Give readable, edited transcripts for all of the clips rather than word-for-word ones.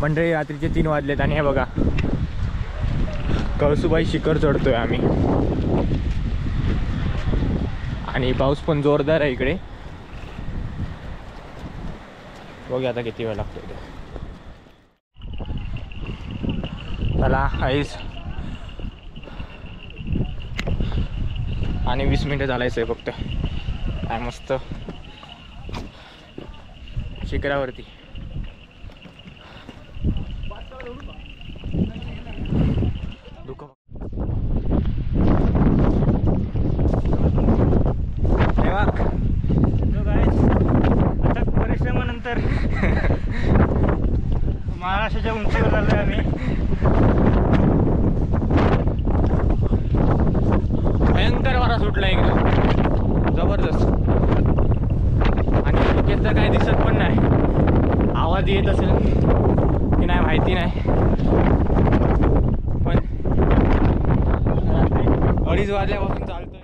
मंडळी रात्रीचे 3 वाजलेत आणि हे बघा कळसुबाई शिखर चढतोय आम्ही आणि पाऊस पण जोरदार आहे इकडे. बघूया आता किती वेळ लागतो इथे. चला आईस आणि 20 मिनिटं चालायचं आहे फक्त. काय मस्त शिखरावरती. अथक परिश्रमानंतर महाराष्ट्राच्या उंचीवर आलोय आम्ही. भयंकर वारा सुटला एकदम जबरदस्त आणि तिकीट तर काही दिसत पण नाही. आवाज येत असेल की नाही माहिती नाही, पण 2:30 वाजल्यापासून चालतोय.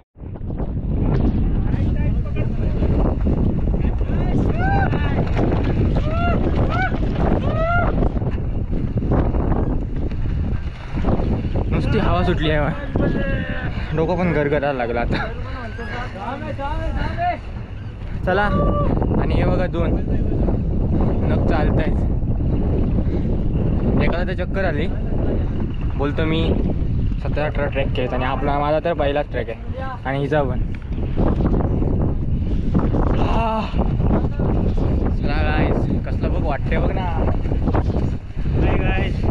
नुसती हवा सुटली आहे, डोकं पण गरगरायला लागला आता. चला आणि हे बघा 2 नग चालत आहेत. एकाला तर चक्कर आली, बोलतो मी 17-18 ट्रॅक केलेत आणि माझा तर पहिलाच ट्रॅक आहे आणि हिचा पण. चला गाईस कसलं बघ वाटतंय बघ ना. काय गाईस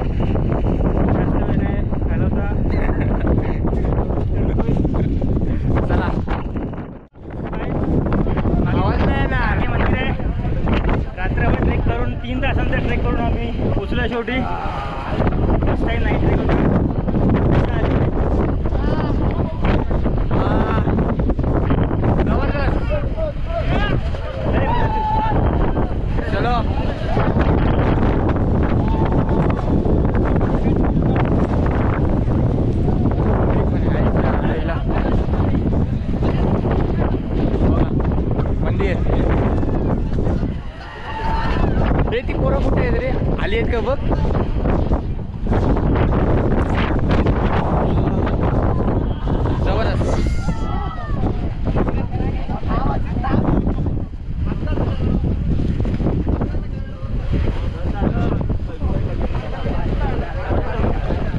चला आवाज नाही ना. मंदिर आहे. रात्रभर ट्रेक करून 3 तासांचा ट्रेक करून आम्ही पोचलो शेवटी. फर्स्ट टाइम नाईट ट्रेक होती. चलो मंदिर. रे ती पोरं कुठे आहेत रे? आली आहेत का बघ. जबरदस्त.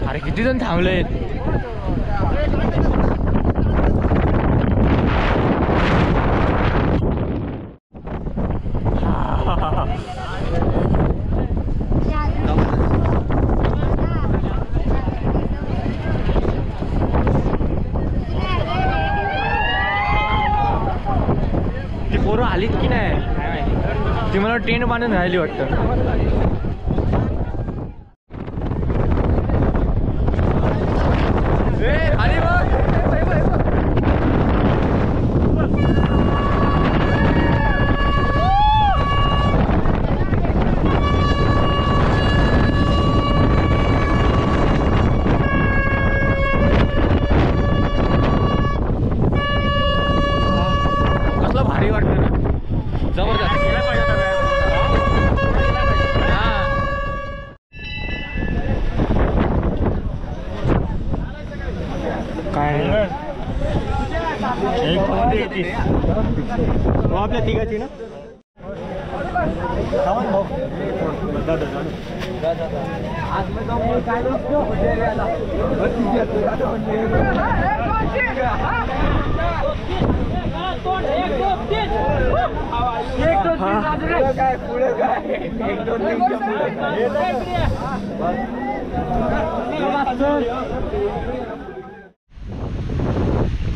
अरे किती जण थांबलेत. ती पोरं आलीत की नाही ती मला टेंट बांधून राहिली वाटतं. कसलं भारी वाटतं ना. जबरदस्त. काय आपल्या तिघाची ना.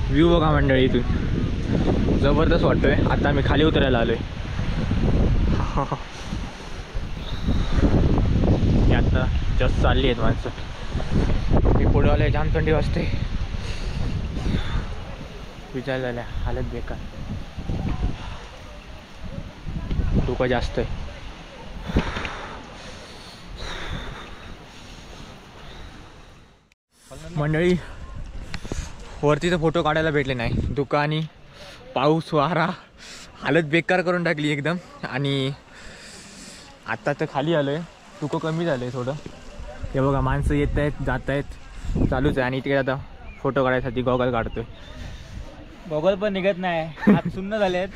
व्ह्यू बघा मंडळी इथून जबरदस्त वाटतोय. आता आम्ही खाली उतरायला आलोय. आता जस्ट चालली आहेत माणसं. मी पुढेवाले जाम थंडी वाजते. विचार झाल्या हालत बेकार. धोका जास्त आहे. मंडळी वरती तर फोटो काढायला भेटले नाही. दुकानी पाऊस वारा हालत बेकार करून टाकली एकदम. आणि आता तर खाली आलोय. तुकं कमी झालंय थोडं. हे बघा माणसं येत आहेत जात आहेत चालूच आहे. आणि इकडे आता फोटो काढायसाठी गॉगल काढतोय. गॉगल पण निघत नाही, हात सुन्न झाले आहेत.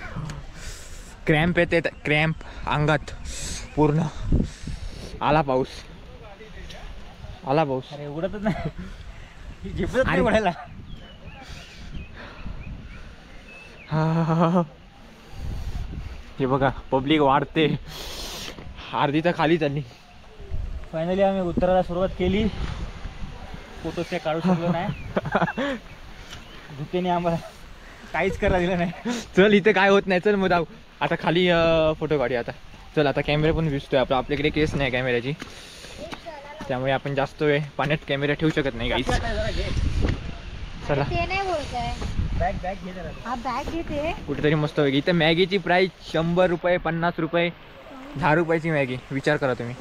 क्रॅम्प येते क्रॅम्प अंगात पूर्ण. आला पाऊस आला पाऊस. अरे उघडतच नाही, झेपत नाही उघडायला. हे बघा पब्लिक वाढते, अर्धी तर खाली चालली. फायनली आम्ही उतरायला सुरुवात केली. फोटोज काही काढू शकलो नाही, धुकेने आम्हाला काहीच करायला दिलं नाही. चल इथे काय होत नाही, चल मग जाऊ आता खाली फोटो काढूया आता. चल आता कॅमेरा पण दिसतोय आपल्याकडे केस नाही कॅमेऱ्याची, त्यामुळे आपण जास्त वेळ पाण्यात कॅमेरा ठेवू शकत नाही गाईस. चला बॅग घे जरा. हा बॅग घेते. कुठेतरी मस्त वेगळी. इथे मॅगीची प्राईस 100 रुपये 50 रुपये 10 रुपयाची मॅगी. विचार करा तुम्ही.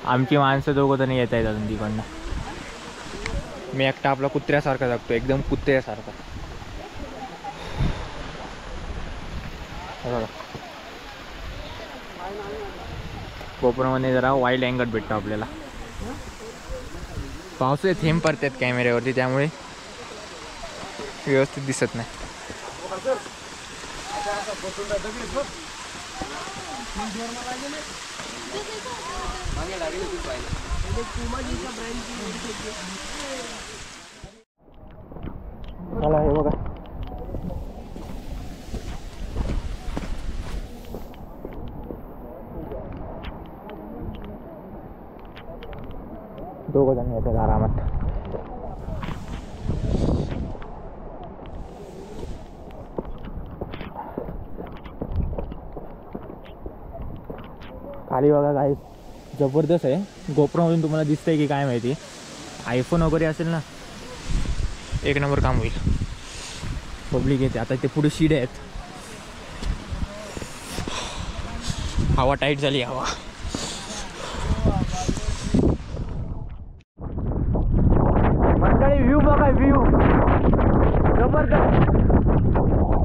आमची माणसं दोघं तर नाही येत आहेत अजून तिकडनं. मी एकटा आपला कुत्र्यासारखा जगतो, एकदम कुत्र्यासारखा. बघा कोपरामध्ये जरा वाईल्ड अँगल भेटतो आपल्याला. पावसाचे थेंब पडतात कॅमेऱ्यावरती, त्यामुळे व्यवस्थित दिसत नाही. चला हे बघा दोघं जण येतात आरामात. खाली बघा काय जबरदस्त आहे. गोप्रोमधून तुम्हाला दिसतंय की काय माहिती. आयफोन वगैरे असेल ना, एक नंबर काम होईल. पब्लिक येते आता. ते पुढे शीड आहेत. हवा टाईट झाली हवा. मंडळी व्ह्यू बघा, व्ह्यू जबरदस्त.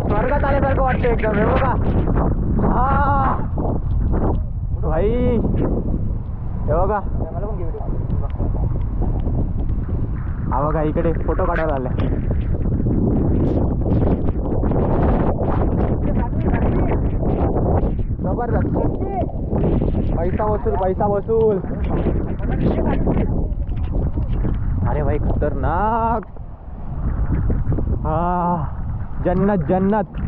स्वर्गात आल्यासारखं वाटतं एकदम. हे बघा हा भाई, हे बघा हा बघा इकडे फोटो काढायला आलाय. जबरदस्त. पैसा वसूल पैसा वसूल. अरे भाई खतरनाक. हा जन्नत जन्नत.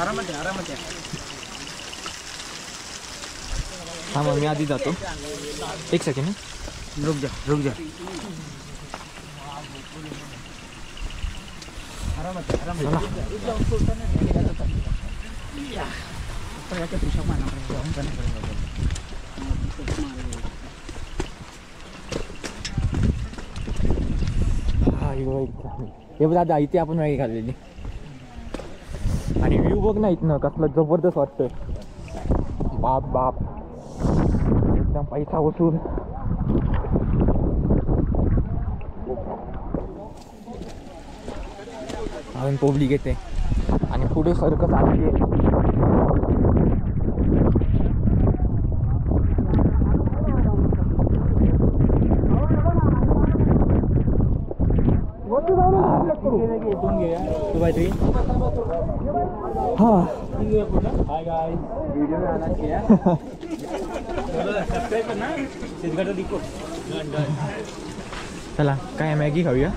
आरामात आहे. हा मग मी आधी जातो. एक सेकंड रुक जा. आरामात हे बघ दादा, इथे आपण मॅगी खाल्लेली. आणि व्ह्यू बघ ना इथनं कसलं जबरदस्त वाटतं. बाप बाप एकदम पैसा वसूल. अजून पब्लिक येते आणि पुढे सर्कस आली आहे. चला काय मॅगी खाऊया.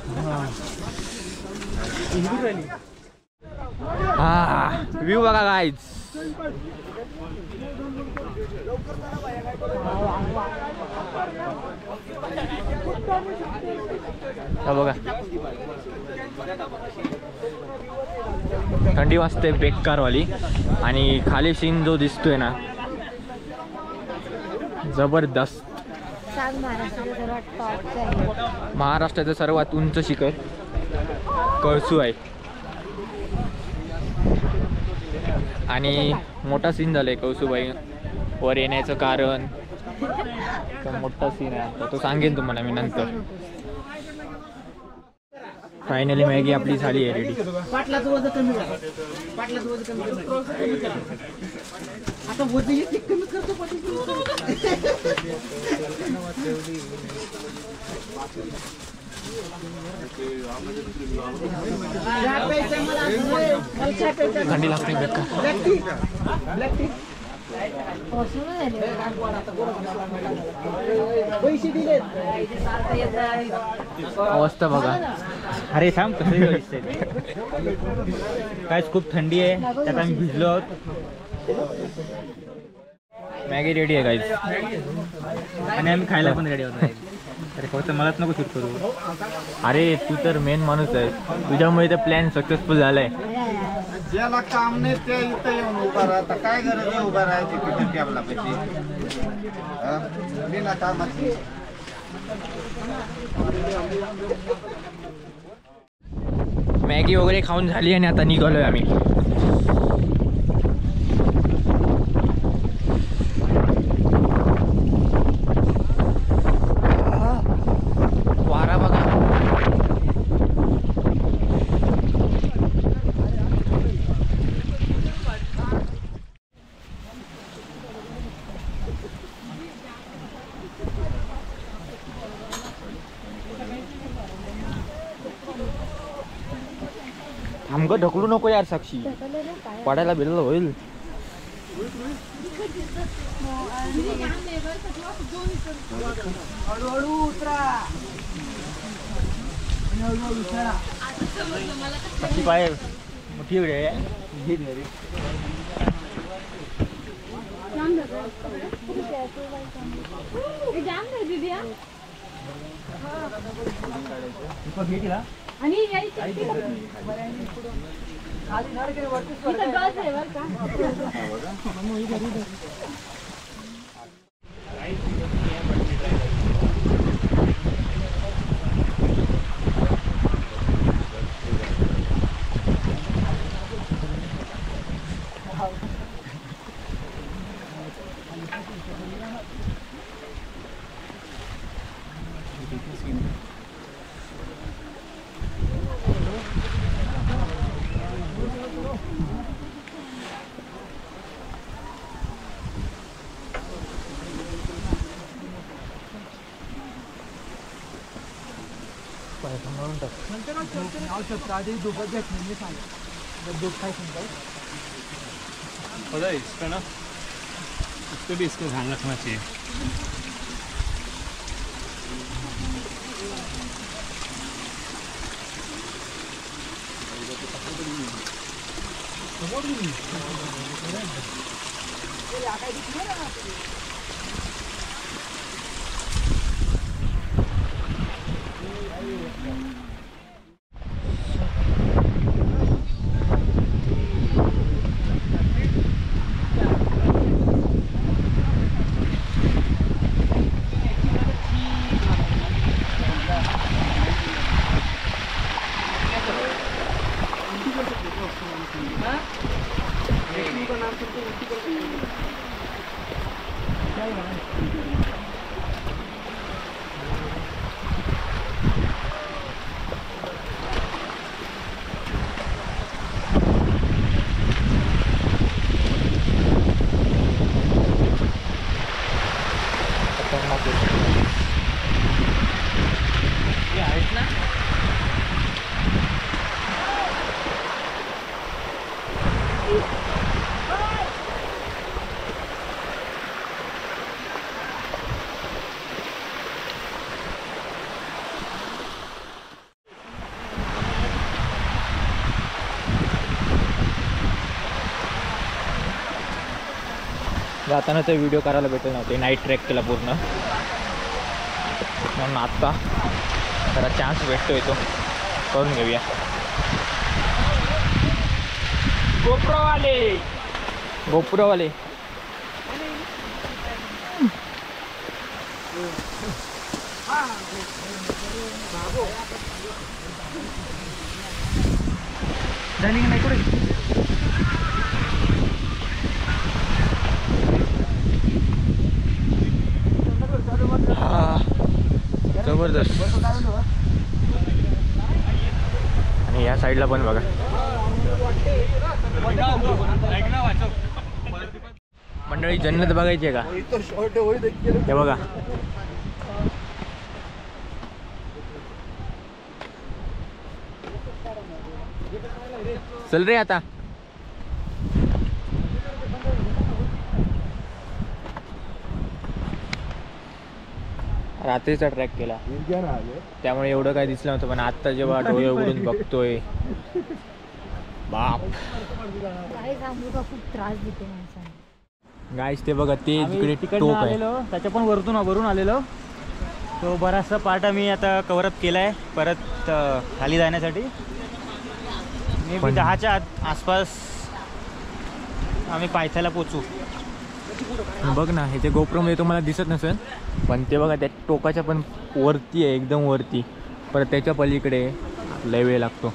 हा व्ह्यू बघा गाईज. बघा थंडी वाजते बेकारवाली. आणि खाली सीन जो दिसतोय ना जबरदस्त. महाराष्ट्राचं सर्वात उंच शिखर कळसू आहे. आणि मोठा सीन झालाय कळसूबाई वर येण्याचं कारण तर मोठा सीन आहे आता, तो सांगेन तुम्हाला मी नंतर. फायनली मॅगी आपली झाली आहे रेडी. पाटलाचं वजन कमी करा. पाटलाचं वजन कमी करा. आता वजन येते कमी करतो थंडी लागते बेकार. पैसे दिले अवस्था बघा. अरे थांब कसं दिसतंय. कायच खूप थंडी आहे, त्यात आम्ही भिजलो आहोत. मॅगी रेडी आहे गाईज. आणि आम्ही खायला पण रेडी होतो. अरे फक्त मलाच नको शूट करू. अरे तू तर मेन माणूस आहे, तुझ्यामुळे तर प्लॅन सक्सेसफुल झालाय. ज्याला काम नाही ते इथं येऊन उभा राहता. काय गरज आहे उभा राहायची तिथे टेबला पैसे बिना कामाची. मॅगी वगैरे खाऊन झाली आणि आता निघालोय आम्ही. वारा बघा. थांब ढकलू नको यार साक्षी, पडायला बिल होईल. हळूहळू उतरा. साक्षी पाय मोठी एवढी आहे. आणि इसका ना इसको भी इसको ध्यान रखना चाहिए. जाताना ते व्हिडिओ करायला भेटले नव्हते, नाईट ट्रेक केला पूर्ण. म्हणून आत्ता जरा चान्स भेटतोय तो करून घेऊया. गोप्रोवाले रनिंग नाही कुठे. जबरदस्त. आणि या साईडला पण बघा. मंडळी जन्नत बघायची आहे का? हे बघा. चल रे आता. रात्रीचा ट्रॅक केला त्यामुळे एवढं काय दिसलं नव्हतं, पण आता जेव्हा डोळे उघडून बघतोय बाप. खूप त्रास देते माणसाने. गाईस ते बघा, ते आम्ही जिकडे तिकडनं टोक आहे आलेलो, त्याच्या पण वरून आलेलो. तो बराचसा पार्ट आम्ही आता कव्हरअप केलाय परत खाली जाण्यासाठी. मे बी 10च्या आसपास आम्ही पायथ्याला पोचू. बघ ना, हे ते गोप्रोमध्ये तुम्हाला दिसत नसेल, पण ते बघा त्या टोकाच्या पण वरती आहे, एकदम वरती. परत त्याच्या पलीकडे लय वेळ लागतो.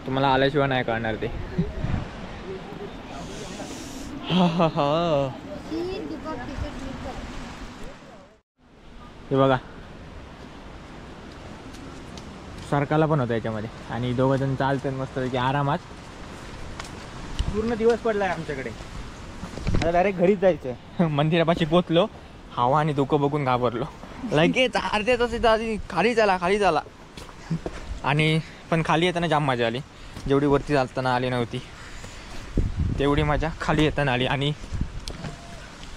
तुम्हाला आल्याशिवाय नाही कळणार ते. हे बघा, सरकाला पण होता याच्यामध्ये. आणि दोघं जण चालतात मस्त की आरामात. पूर्ण दिवस पडलाय आमच्याकडे. आता डायरेक्ट घरीच जायचं. मंदिरापाशी पोचलो, हवा आणि धुकं बघून घाबरलो. लगेच अर्ध्या तासाच्या आधी खाली झाला. आणि पण खाली येताना जाम मजा आली. जेवढी वरती चालताना आली नव्हती तेवढी मजा खाली येताना आली. आणि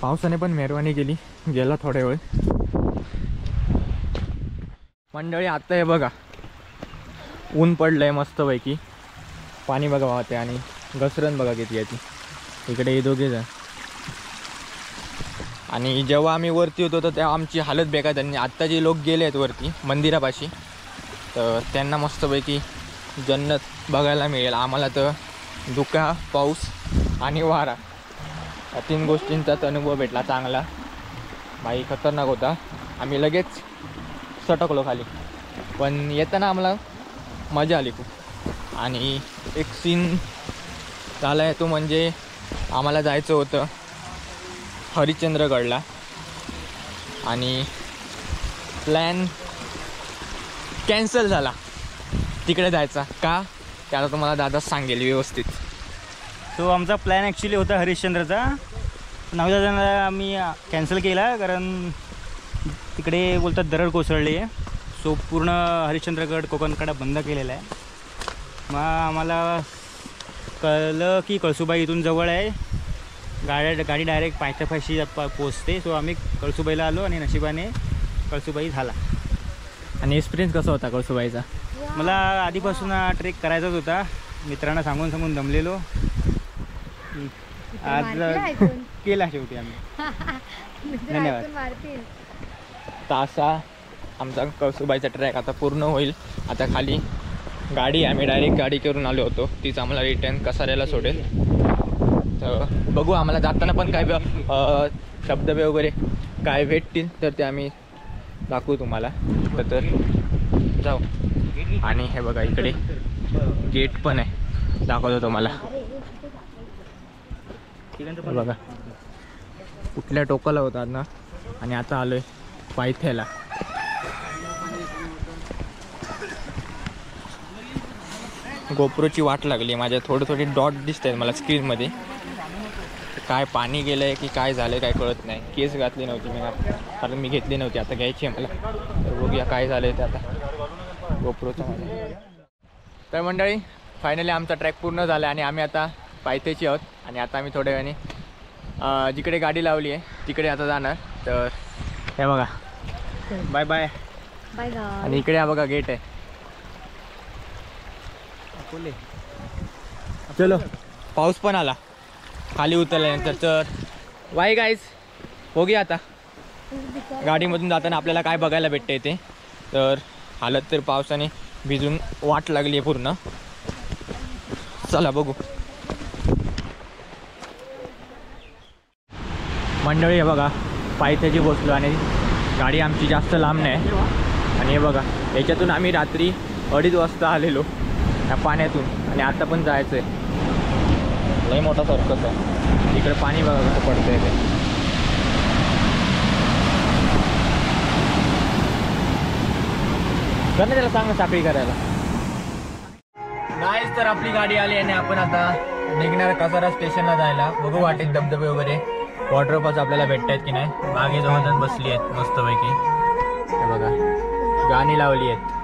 पावसाने पण मेहरबानी केली, गेला थोड्या वेळ. मंडळी आता हे बघा, ऊन पडलंय मस्तपैकी. पाणी बघा वाहते आणि घसरण बघा किती आहे ती. इकडे हे दोघे जण. आणि जेव्हा आम्ही वरती होतो तर तेव्हा आमची हालत बेकार झाली. आत्ता जे लोक गेले आहेत वरती मंदिरापाशी, तर त्यांना मस्तपैकी जन्नत बघायला मिळेल. आम्हाला तर धुका, पाऊस आणि वारा या 3 गोष्टींचाच अनुभव भेटला चांगला. बाई खतरनाक होता. आम्ही लगेच सटकलो खाली, पण येताना आम्हाला मजा आली खूप. आणि एक सीन झाला आहे तो म्हणजे आम्हाला जायचं होतं हरिश्चंद्रगडला आणि प्लॅन कॅन्सल झाला तिकडे जायचा. का ते आता तुम्हाला दादा सांगेल व्यवस्थित. तो आमचा प्लॅन ॲक्च्युली होता हरिश्चंद्रचा. 9 जणांना आम्ही कॅन्सल केला कारण तिकडे बोलतात दरड कोसळली आहे. सो पूर्ण हरिश्चंद्रगड कोकणकडा बंद केलेला आहे. मग आम्हाला कळलं की कळसुबाई इथून जवळ आहे, गाडी डायरेक्ट पायथ्यापाशी पोचते. सो आम्ही कळसुबाईला आलो आणि नशिबाने कळसुबाई झाला. आणि एक्सपिरियन्स कसा होता कळसुबाईचा? मला आधीपासून हा ट्रेक करायचाच होता. मित्रांना सांगून दमलेलो. आज केला शेवटी आम्ही. धन्यवाद. तर असा आमचा कळसुबाईचा ट्रॅक आता पूर्ण होईल. आता खाली गाडी, आम्ही डायरेक्ट गाडी करून आलो होतो, तीच आम्हाला रिटर्न कसाऱ्याला सोडेल. तर बघू, आम्हाला जाताना पण काय धबधबे वगैरे काय भेटतील तर ते आम्ही दाखवू तुम्हाला. तर जाऊ. आणि हे बघा इकडे गेट पण आहे, दाखवतो तुम्हाला. हे बघा कुठल्या टोकाला होता ना. आणि आता आलोय पायथ्याला. गोप्रोची वाट लागली माझ्या. थोडे डॉट दिसत आहेत मला स्क्रीनमध्ये. काय पाणी गेलं आहे की काय झालं काय कळत नाही. केस घातली नव्हती मी, कारण मी घेतली नव्हती, आता घ्यायची आहे मला. तर बघूया काय झालं आहे ते आता गोप्रोचं माझ्या. तर मंडळी फायनली आमचा ट्रॅक पूर्ण झाला आणि आम्ही आता पायथ्याची आहोत. आणि आता आम्ही थोड्या वेळाने जिकडे गाडी लावली आहे तिकडे आता जाणार. तर हे बघा, बाय बाय. आणि इकडे हा बघा गेट आहे. चलो, पाऊस पण आला खाली उतरल्यानंतर. तर वाय गाईज, बघूया आता गाडीमधून जाताना आपल्याला काय बघायला भेटते ते. तर हालत तर पावसाने भिजून वाट लागली आहे पूर्ण. चला बघू. मंडळी हे बघा, पायथ्याची बसलो आणि गाडी आमची जास्त लांब नाही. आणि हे बघा, याच्यातून आम्ही रात्री 2:30 वाजता आलेलो या पाण्यातून. आणि आता पण जायचं आहे. लई मोठा सर्कस आहे इकडे. पाणी बघा कसं पडतंय ते. कर ना त्याला सांग ना साखळी करायला. नाहीच तर आपली गाडी आली आणि आपण आता निघणार कसारा स्टेशनला जायला. बघू वाटेत धबधबे वगैरे वॉटरफॉल्स आपल्याला भेटत आहेत की नाही. मागे जवळ बसली आहेत मस्तपैकी. हे बघा गाणी लावली आहेत.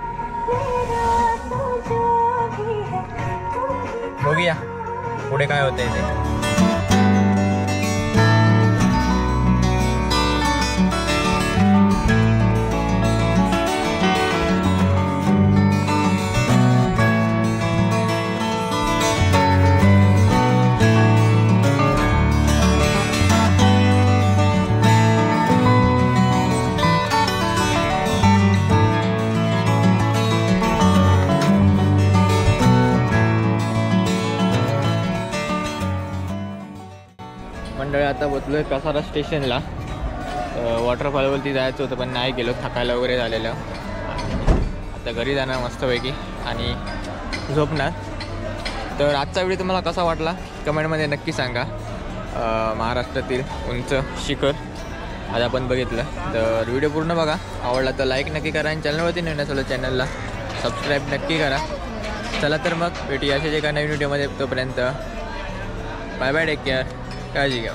बघूया पुढे काय होतंय ते. मंडळी आता पोचलोय कसारा स्टेशनला. वॉटरफॉलवरती जायचं होतं पण नाही गेलो, थकायला वगैरे झालेलं. आता घरी जाणार मस्तपैकी आणि झोपणार. तर आजचा व्हिडिओ तुम्हाला कसा वाटला कमेंटमध्ये नक्की सांगा. महाराष्ट्रातील उंच शिखर आज आपण बघितलं. तर व्हिडिओ पूर्ण बघा, आवडला तर लाईक नक्की करा आणि चॅनलवरती नवीन असेल चॅनलला सबस्क्राईब नक्की करा. चला तर मग भेटूया अशाच एका नवीन व्हिडिओमध्ये. तोपर्यंत बाय बाय, टेक केअर, काळजी घ्या.